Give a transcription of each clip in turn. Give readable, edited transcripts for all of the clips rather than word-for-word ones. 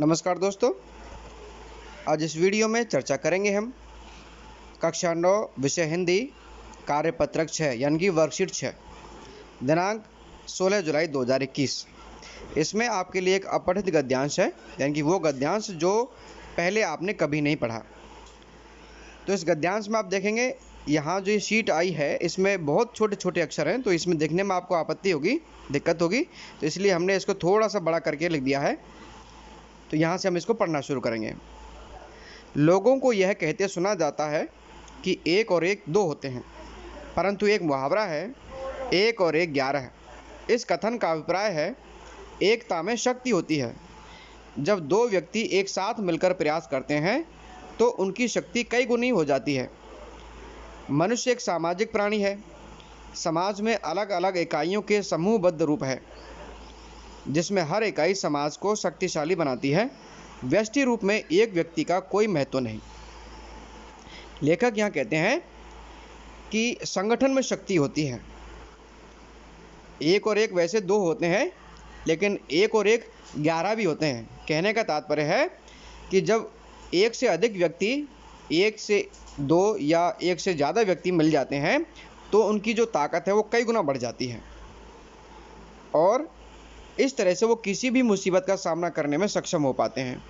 नमस्कार दोस्तों, आज इस वीडियो में चर्चा करेंगे हम कक्षा 9 विषय हिंदी कार्यपत्रक 6 यानी कि वर्कशीट 6 दिनांक 16 जुलाई 2021। इसमें आपके लिए एक अपठित गद्यांश है, यानी कि वो गद्यांश जो पहले आपने कभी नहीं पढ़ा। तो इस गद्यांश में आप देखेंगे यहाँ जो ये शीट आई है इसमें बहुत छोटे छोटे अक्षर हैं, तो इसमें दिखने में आपको आपत्ति होगी, दिक्कत होगी, तो इसलिए हमने इसको थोड़ा सा बड़ा करके लिख दिया है। तो यहाँ से हम इसको पढ़ना शुरू करेंगे। लोगों को यह कहते सुना जाता है कि 1 और 1 2 होते हैं, परंतु एक मुहावरा है 1 और 1 11 है। इस कथन का अभिप्राय है एकता में शक्ति होती है। जब दो व्यक्ति एक साथ मिलकर प्रयास करते हैं तो उनकी शक्ति कई गुनी हो जाती है। मनुष्य एक सामाजिक प्राणी है। समाज में अलग अलग इकाइयों के समूहबद्ध रूप है, जिसमें हर इकाई समाज को शक्तिशाली बनाती है। व्यष्टि रूप में एक व्यक्ति का कोई महत्व नहीं। लेखक यहाँ कहते हैं कि संगठन में शक्ति होती है। 1 और 1 वैसे 2 होते हैं, लेकिन 1 और 1 11 भी होते हैं। कहने का तात्पर्य है कि जब एक से अधिक व्यक्ति, 1 से 2 या 1 से ज़्यादा व्यक्ति मिल जाते हैं तो उनकी जो ताकत है वो कई गुना बढ़ जाती है, और इस तरह से वो किसी भी मुसीबत का सामना करने में सक्षम हो पाते हैं।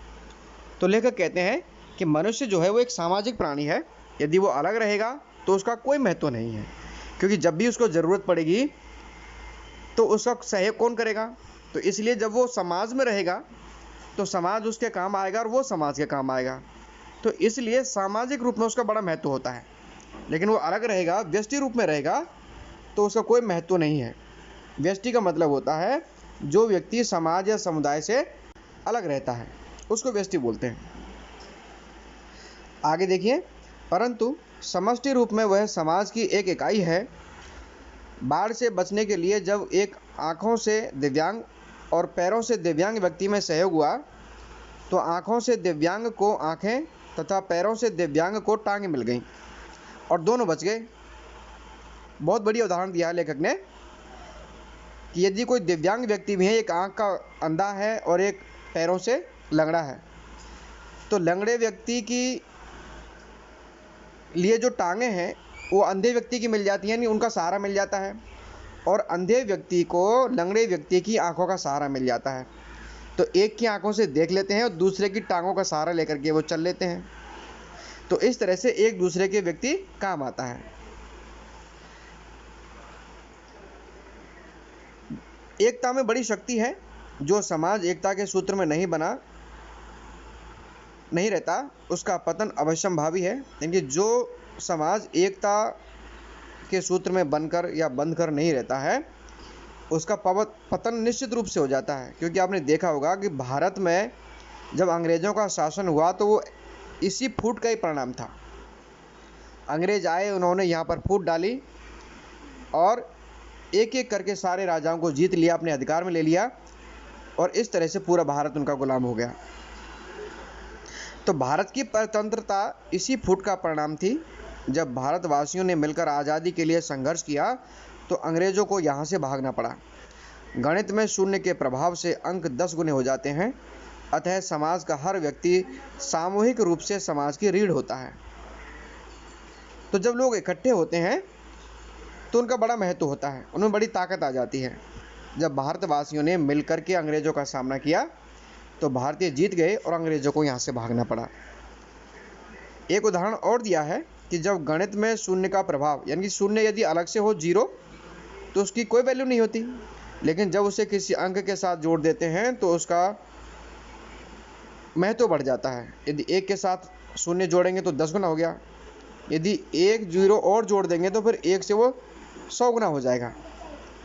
तो लेखक कहते हैं कि मनुष्य जो है वो एक सामाजिक प्राणी है। यदि वो अलग रहेगा तो उसका कोई महत्व नहीं है, क्योंकि जब भी उसको ज़रूरत पड़ेगी तो उसका सहयोग कौन करेगा। तो इसलिए जब वो समाज में रहेगा तो समाज उसके काम आएगा और वो समाज के काम आएगा। तो इसलिए सामाजिक रूप में उसका बड़ा महत्व होता है। लेकिन वो अलग रहेगा, व्यष्टि रूप में रहेगा, तो उसका कोई महत्व नहीं है। व्यष्टि का मतलब होता है जो व्यक्ति समाज या समुदाय से अलग रहता है, उसको व्यष्टि बोलते हैं। आगे देखिए, परंतु समष्टि रूप में वह समाज की एक इकाई है। बाढ़ से बचने के लिए जब एक आँखों से दिव्यांग और पैरों से दिव्यांग व्यक्ति में सहयोग हुआ तो आँखों से दिव्यांग को आँखें तथा पैरों से दिव्यांग को टांगें मिल गईं और दोनों बच गए। बहुत बढ़िया उदाहरण दिया है लेखक ने कि यदि कोई दिव्यांग व्यक्ति भी है, एक आँख का अंधा है और एक पैरों से लंगड़ा है, तो लंगड़े व्यक्ति की लिए जो टांगें हैं वो अंधे व्यक्ति की मिल जाती हैं, यानी उनका सहारा मिल जाता है, और अंधे व्यक्ति को लंगड़े व्यक्ति की आंखों का सहारा मिल जाता है। तो एक की आंखों से देख लेते हैं और दूसरे की टांगों का सहारा लेकर के वो चल लेते हैं। तो इस तरह से एक दूसरे के व्यक्ति काम आता है। एकता में बड़ी शक्ति है। जो समाज एकता के सूत्र में नहीं रहता उसका पतन अवश्यंभावी है। यानी जो समाज एकता के सूत्र में बनकर या बंधकर नहीं रहता है उसका पतन निश्चित रूप से हो जाता है। क्योंकि आपने देखा होगा कि भारत में जब अंग्रेज़ों का शासन हुआ तो वो इसी फूट का ही परिणाम था। अंग्रेज आए, उन्होंने यहाँ पर फूट डाली और एक एक करके सारे राजाओं को जीत लिया, अपने अधिकार में ले लिया, और इस तरह से पूरा भारत उनका गुलाम हो गया। तो भारत की स्वतंत्रता इसी फूट का परिणाम थी। जब भारतवासियों ने मिलकर आज़ादी के लिए संघर्ष किया तो अंग्रेज़ों को यहाँ से भागना पड़ा। गणित में शून्य के प्रभाव से अंक 10 गुने हो जाते हैं, अतः समाज का हर व्यक्ति सामूहिक रूप से समाज की रीढ़ होता है। तो जब लोग इकट्ठे होते हैं तो उनका बड़ा महत्व होता है, उनमें बड़ी ताकत आ जाती है। जब भारतवासियों ने मिलकर के अंग्रेज़ों का सामना किया तो भारतीय जीत गए और अंग्रेज़ों को यहाँ से भागना पड़ा। एक उदाहरण और दिया है कि जब गणित में शून्य का प्रभाव, यानी शून्य यदि अलग से हो 0 तो उसकी कोई वैल्यू नहीं होती, लेकिन जब उसे किसी अंक के साथ जोड़ देते हैं तो उसका महत्व बढ़ जाता है। यदि 1 के साथ शून्य जोड़ेंगे तो 10 गुना हो गया, यदि 1 0 और जोड़ देंगे तो फिर 1 से वो 100 गुना हो जाएगा,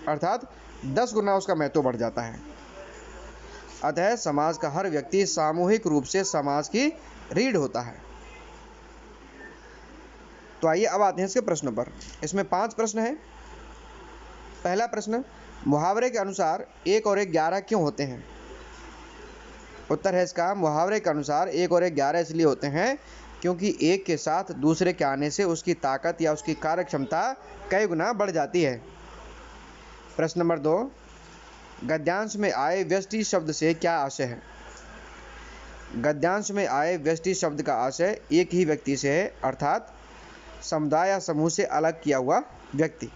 अर्थात 10 गुना उसका महत्व बढ़ जाता है। अतः समाज का हर व्यक्ति सामूहिक रूप से समाज की रीढ़ होता है। तो आइए अब आते हैं इसके प्रश्नों पर। इसमें 5 प्रश्न हैं। पहला प्रश्न, मुहावरे के अनुसार 1 और 1 11 क्यों होते हैं? उत्तर है इसका, मुहावरे के अनुसार 1 और 1 11 इसलिए होते हैं क्योंकि एक के साथ दूसरे के आने से उसकी ताकत या उसकी कार्य क्षमता कई गुना बढ़ जाती है। प्रश्न नंबर 2, गद्यांश में आए व्यष्टि शब्द से क्या आशय है? गद्यांश में आए व्यष्टि शब्द का आशय एक ही व्यक्ति से है, अर्थात समुदाय या समूह से अलग किया हुआ व्यक्ति।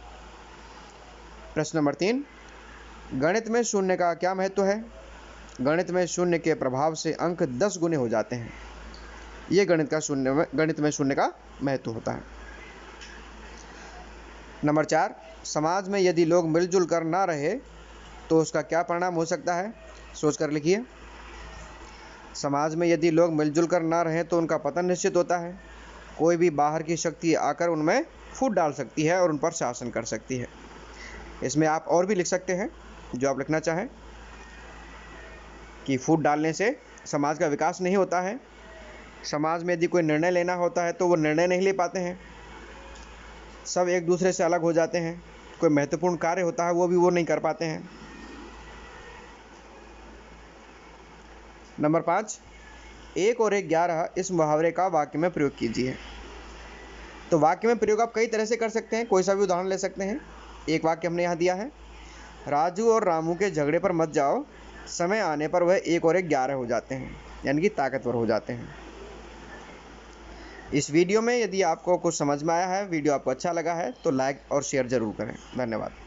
प्रश्न नंबर 3, गणित में शून्य का क्या महत्व है? गणित में शून्य के प्रभाव से अंक 10 गुने हो जाते हैं। ये गणित में शून्य का महत्व होता है। नंबर 4, समाज में यदि लोग मिलजुल कर ना रहे तो उसका क्या परिणाम हो सकता है? सोच कर लिखिए। समाज में यदि लोग मिलजुल कर ना रहें तो उनका पतन निश्चित होता है। कोई भी बाहर की शक्ति आकर उनमें फूट डाल सकती है और उन पर शासन कर सकती है। इसमें आप और भी लिख सकते हैं जो आप लिखना चाहें कि फूट डालने से समाज का विकास नहीं होता है। समाज में यदि कोई निर्णय लेना होता है तो वो निर्णय नहीं ले पाते हैं, सब एक दूसरे से अलग हो जाते हैं। कोई महत्वपूर्ण कार्य होता है वो नहीं कर पाते हैं। नंबर 5, 1 और 1 11 इस मुहावरे का वाक्य में प्रयोग कीजिए। तो वाक्य में प्रयोग आप कई तरह से कर सकते हैं, कोई सा भी उदाहरण ले सकते हैं। एक वाक्य हमने यहाँ दिया है, राजू और रामू के झगड़े पर मत जाओ, समय आने पर वह 1 और 1 11 हो जाते हैं, यानी कि ताकतवर हो जाते हैं। इस वीडियो में यदि आपको कुछ समझ में आया है, वीडियो आपको अच्छा लगा है तो लाइक और शेयर ज़रूर करें। धन्यवाद।